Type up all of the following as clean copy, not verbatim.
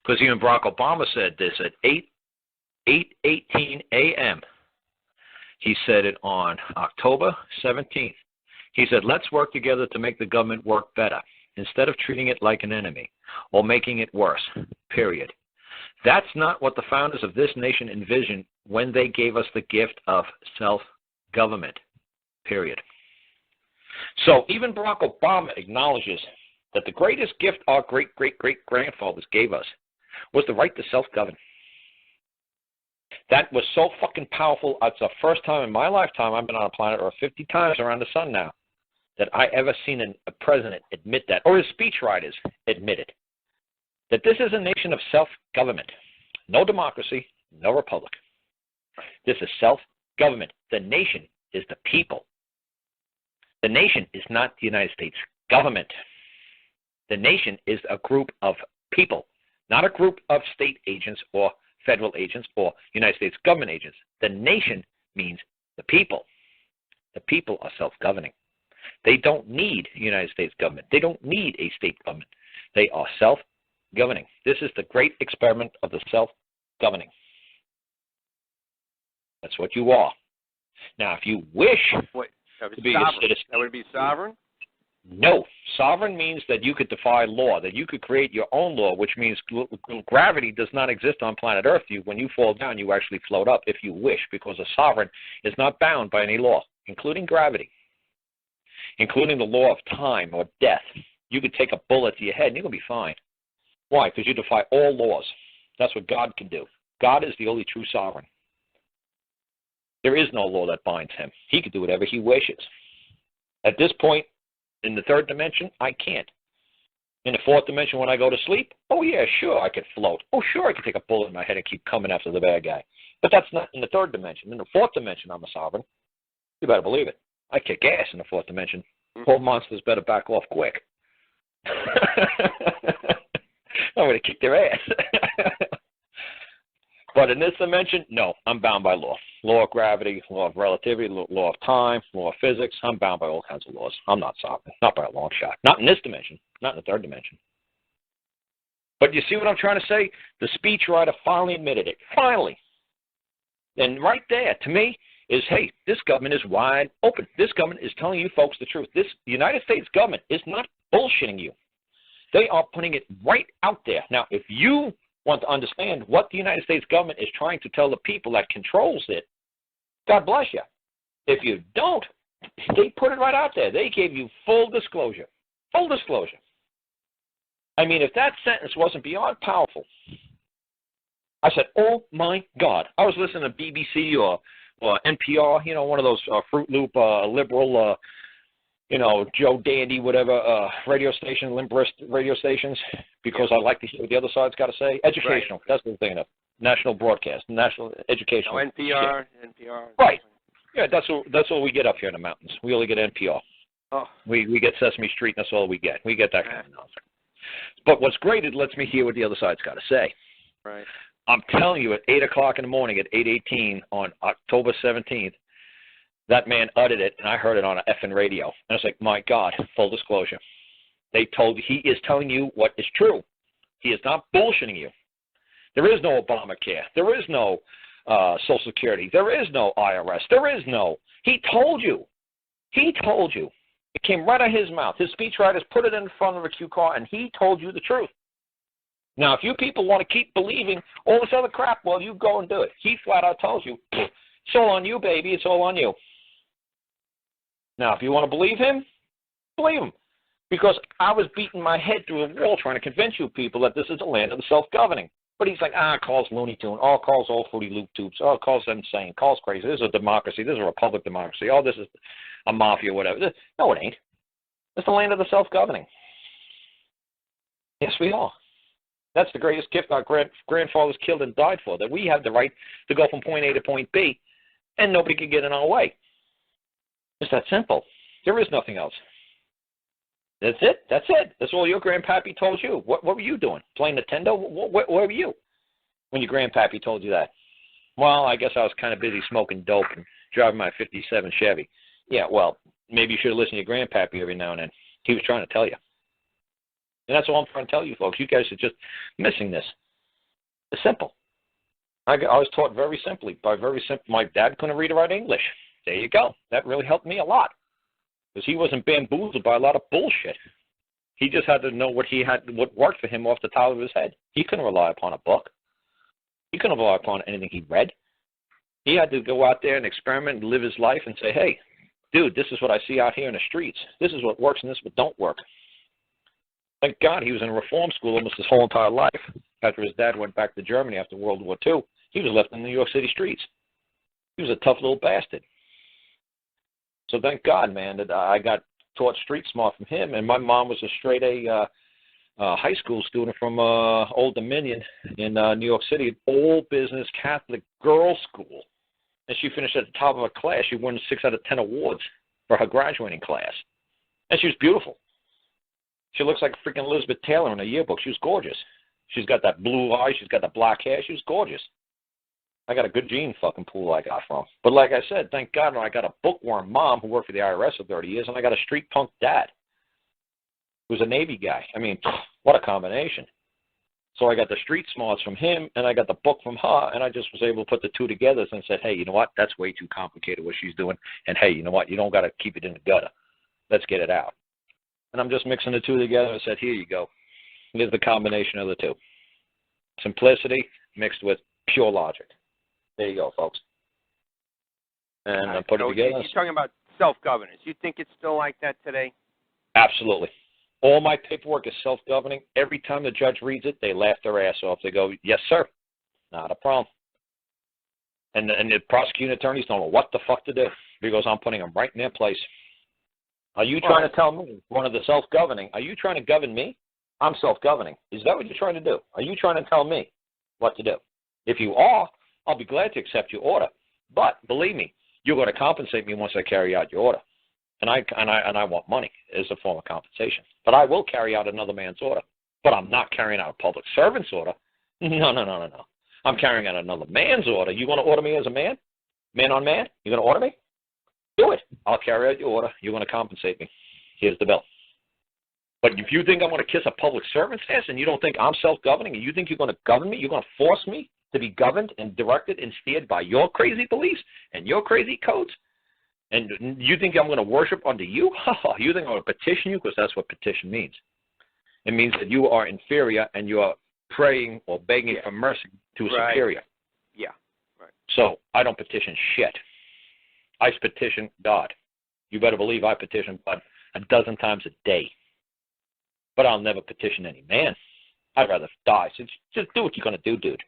Because even Barack Obama said this at 8:18 a.m. He said it on October 17th. He said, let's work together to make the government work better instead of treating it like an enemy or making it worse, period. That's not what the founders of this nation envisioned when they gave us the gift of self-government, period. So even Barack Obama acknowledges that the greatest gift our great-great-great-grandfathers gave us was the right to self-govern. That was so fucking powerful. It's the first time in my lifetime, I've been on a planet Earth 50 times around the sun now, that I ever seen a president admit that, or his speechwriters admit it, that this is a nation of self-government. No democracy, no republic. This is self-government. The nation is the people. The nation is not the United States government. The nation is a group of people, not a group of state agents or federal agents or United States government agents. The nation means the people. The people are self-governing. They don't need a United States government. They don't need a state government. They are self-governing. This is the great experiment of the self-governing. That's what you are. Now, if you wish to be a citizen, that would be sovereign? No. Sovereign means that you could defy law, that you could create your own law, which means gravity does not exist on planet Earth. When you fall down, you actually float up if you wish, because a sovereign is not bound by any law, including gravity, including the law of time or death. You could take a bullet to your head and you're going to be fine. Why? Because you defy all laws. That's what God can do. God is the only true sovereign. There is no law that binds him. He can do whatever he wishes. At this point, in the third dimension, I can't. In the fourth dimension, when I go to sleep, oh yeah, sure, I could float. Oh sure, I could take a bullet in my head and keep coming after the bad guy. But that's not in the third dimension. In the fourth dimension, I'm a sovereign. You better believe it. I kick ass in the fourth dimension. Poor monsters better back off quick. I'm going to kick their ass. But in this dimension, no, I'm bound by law. Law of gravity, law of relativity, law of time, law of physics. I'm bound by all kinds of laws. I'm not sovereign, not by a long shot. Not in this dimension, not in the third dimension. But you see what I'm trying to say? The speechwriter finally admitted it. Finally. And right there, to me, is, hey, this government is wide open. This government is telling you folks the truth. This United States government is not bullshitting you. They are putting it right out there. Now, if you want to understand what the United States government is trying to tell the people that controls it, God bless you. If you don't, they put it right out there. They gave you full disclosure. Full disclosure. I mean, if that sentence wasn't beyond powerful, I said, oh, my God. I was listening to BBC or NPR, you know, one of those Fruit Loop liberal, you know, Joe Dandy, whatever, radio station, limberist radio stations, because I like to hear what the other side's got to say. Educational. Right. That's the thing. National broadcast, national educational. Oh, NPR. Right. Yeah, that's all we get up here in the mountains. We only get NPR. Oh. We get Sesame Street, and that's all we get. We get that kind of nonsense. But what's great, it lets me hear what the other side's got to say. Right. I'm telling you, at 8 o'clock in the morning, at 8:18 on October 17th, that man uttered it, and I heard it on an effing radio. And I was like, my God, full disclosure. He is telling you what is true. He is not bullshitting you. There is no Obamacare. There is no Social Security. There is no IRS. There is no. He told you. He told you. It came right out of his mouth. His speechwriters put it in front of a cue card, and he told you the truth. Now, if you people want to keep believing all this other crap, well, you go and do it. He flat out tells you, it's all on you, baby. It's all on you. Now, if you want to believe him, believe him. Because I was beating my head through a wall trying to convince you people that this is the land of the self-governing. But he's like, Carl's Looney Tune. Oh, Carl's all Fruity Loop Tubes. Oh, Carl's insane. Carl's crazy. This is a democracy. This is a republic democracy. Oh, this is a mafia, whatever. No, it ain't. It's the land of the self-governing. Yes, we are. That's the greatest gift our grandfathers killed and died for, that we have the right to go from point A to point B, and nobody can get in our way. It's that simple. There is nothing else. That's it. That's it. That's all your grandpappy told you. What were you doing? Playing Nintendo? Where were you when your grandpappy told you that? Well, I guess I was kind of busy smoking dope and driving my 57 Chevy. Yeah, well, maybe you should have listened to your grandpappy every now and then. He was trying to tell you. And that's all I'm trying to tell you, folks. You guys are just missing this. It's simple. I was taught very simply. My dad couldn't read or write English. There you go. That really helped me a lot because he wasn't bamboozled by a lot of bullshit. He just had to know what worked for him off the top of his head. He couldn't rely upon a book. He couldn't rely upon anything he read. He had to go out there and experiment and live his life and say, hey, dude, this is what I see out here in the streets. This is what works and this is what don't work. Thank God he was in a reform school almost his whole entire life. After his dad went back to Germany after World War II, he was left in the New York City streets. He was a tough little bastard. So thank God, man, that I got taught street smart from him. And my mom was a straight A high school student from Old Dominion in New York City, an all-business Catholic girls' school. And she finished at the top of her class. She won 6 out of 10 awards for her graduating class. And she was beautiful. She looks like freaking Elizabeth Taylor in a yearbook. She was gorgeous. She's got that blue eye. She's got the black hair. She was gorgeous. I got a good gene fucking pool I got from. But like I said, thank God I got a bookworm mom who worked for the IRS for 30 years, and I got a street punk dad who was a Navy guy. I mean, what a combination. So I got the street smarts from him, and I got the book from her, and I just was able to put the two together and said, hey, you know what? That's way too complicated what she's doing. And, hey, you know what? You don't got to keep it in the gutter. Let's get it out. And I'm just mixing the two together and said, here you go. Here's the combination of the two. Simplicity mixed with pure logic. There you go, folks. And I put it together. You're talking about self-governance. You think it's still like that today? Absolutely. All my paperwork is self-governing. Every time the judge reads it, they laugh their ass off. They go, yes, sir. Not a problem. And the prosecuting attorneys don't know what the fuck to do because I'm putting them right in their place. Are you trying to tell me, one of the self-governing, are you trying to govern me? I'm self-governing. Is that what you're trying to do? Are you trying to tell me what to do? If you are, I'll be glad to accept your order. But believe me, you're going to compensate me once I carry out your order. And I want money as a form of compensation. But I will carry out another man's order. But I'm not carrying out a public servant's order. No. I'm carrying out another man's order. You going to order me as a man? Man on man? You going to order me? Do it. I'll carry out your order. You're going to compensate me. Here's the bill. But if you think I'm going to kiss a public servant's ass and you don't think I'm self-governing and you think you're going to govern me, you're going to force me to be governed and directed and steered by your crazy beliefs and your crazy codes, and you think I'm going to worship under you? You think I'm going to petition you? Because that's what petition means. It means that you are inferior and you are praying or begging for mercy to a superior. Yeah. Right. So I don't petition shit. I petition God. You better believe I petition God 12 times a day. But I'll never petition any man. I'd rather die. So just do what you're going to do, dude.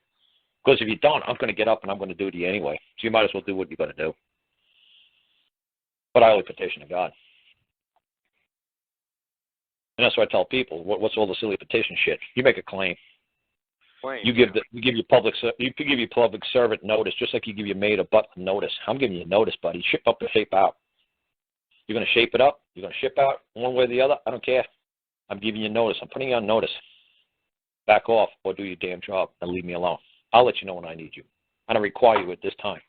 Because if you don't, I'm going to get up and I'm going to do it to you anyway. So you might as well do what you're going to do. But I only petition to God. And that's why I tell people, what's all the silly petition shit? You make a claim. You give your public servant notice, just like you give your maid or butler notice. I'm giving you notice, buddy. Ship up or shape out. You're going to shape it up. You're going to ship out one way or the other. I don't care. I'm giving you notice. I'm putting you on notice. Back off or do your damn job and leave me alone. I'll let you know when I need you. I don't require you at this time.